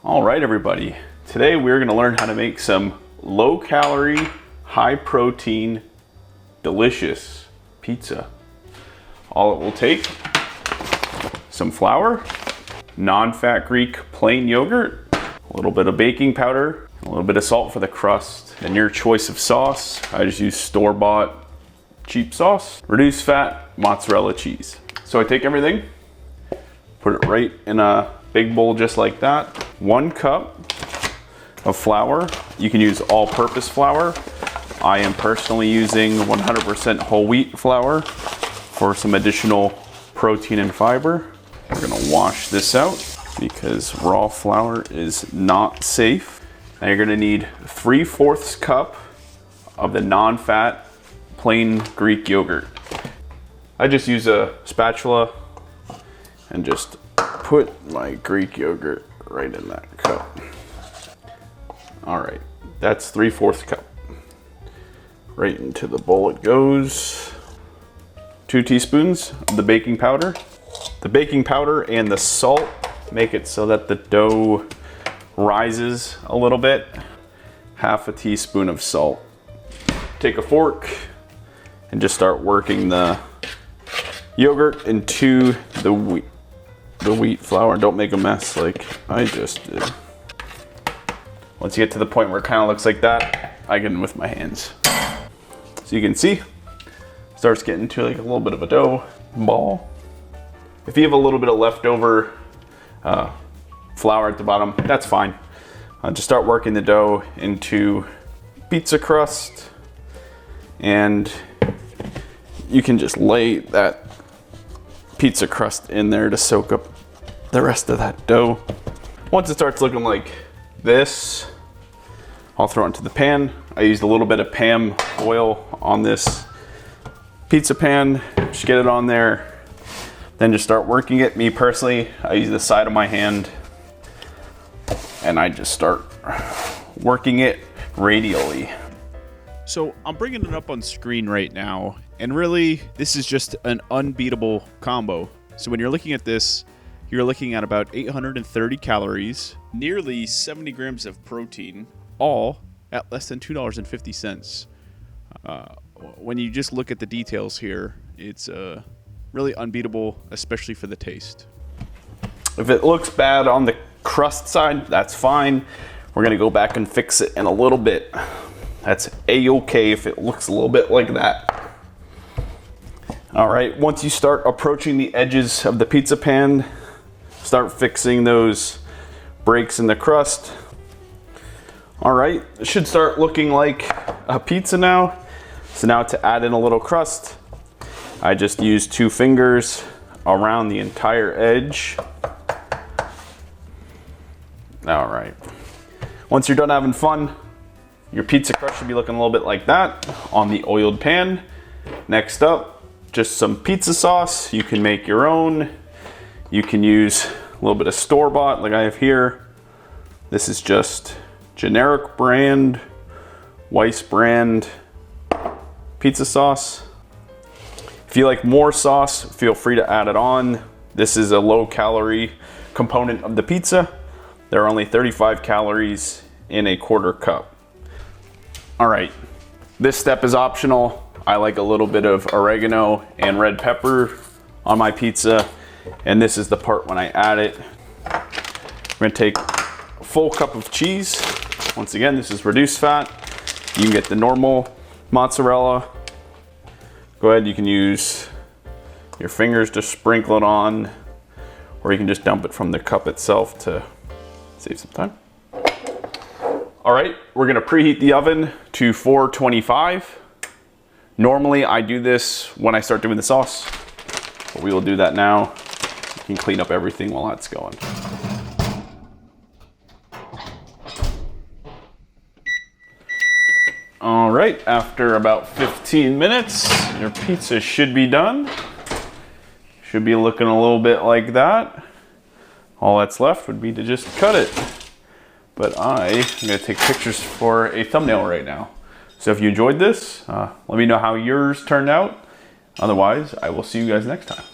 All right, everybody. Today we're gonna learn how to make some low calorie, high protein, delicious pizza. All it will take, some flour, non-fat Greek plain yogurt, a little bit of baking powder, a little bit of salt for the crust, and your choice of sauce. I just use store-bought cheap sauce, reduced fat mozzarella cheese. So I take everything, put it right in a big bowl just like that. 1 cup of flour. You can use all-purpose flour. I am personally using 100% whole wheat flour for some additional protein and fiber. We're gonna wash this out because raw flour is not safe. Now you're gonna need 3/4 cup of the non-fat plain Greek yogurt. I just use a spatula and just put my Greek yogurt right in that cup. All right, that's 3/4 cup. Right into the bowl it goes. 2 teaspoons of the baking powder. The baking powder and the salt make it so that the dough rises a little bit. 1/2 teaspoon of salt. Take a fork and just start working the yogurt into the wheat flour. Don't make a mess like I just did. Once you get to the point where it kind of looks like that, I get in with my hands. So you can see, starts getting to like a little bit of a dough ball. If you have a little bit of leftover flour at the bottom, that's fine. Just start working the dough into pizza crust, and you can just lay that pizza crust in there to soak up the rest of that dough. Once it starts looking like this, I'll throw it into the pan. I used a little bit of Pam oil on this pizza pan. Just get it on there, then just start working it. Me personally, I use the side of my hand and I just start working it radially. So I'm bringing it up on screen right now, and really this is just an unbeatable combo. So when you're looking at this, you're looking at about 830 calories, nearly 70 grams of protein, all at less than $2.50. When you just look at the details here, it's really unbeatable, especially for the taste. If it looks bad on the crust side, that's fine. We're gonna go back and fix it in a little bit. That's a-okay if it looks a little bit like that. All right, once you start approaching the edges of the pizza pan, start fixing those breaks in the crust. All right, it should start looking like a pizza now. So now to add in a little crust, I just use 2 fingers around the entire edge. All right, once you're done having fun, your pizza crust should be looking a little bit like that on the oiled pan. Next up, just some pizza sauce. You can make your own. You can use a little bit of store-bought like I have here. This is just generic brand, Weiss brand pizza sauce. If you like more sauce, feel free to add it on. This is a low calorie component of the pizza. There are only 35 calories in a 1/4 cup. All right, this step is optional. I like a little bit of oregano and red pepper on my pizza, and this is the part when I add it. I'm gonna take a full cup of cheese. Once again, this is reduced fat. You can get the normal mozzarella. Go ahead, you can use your fingers to sprinkle it on, or you can just dump it from the cup itself to save some time. All right, we're gonna preheat the oven to 425. Normally I do this when I start doing the sauce, but we will do that now. You can clean up everything while that's going. All right, after about 15 minutes, your pizza should be done. Should be looking a little bit like that. All that's left would be to just cut it. But I'm gonna take pictures for a thumbnail right now. So if you enjoyed this, let me know how yours turned out. Otherwise, I will see you guys next time.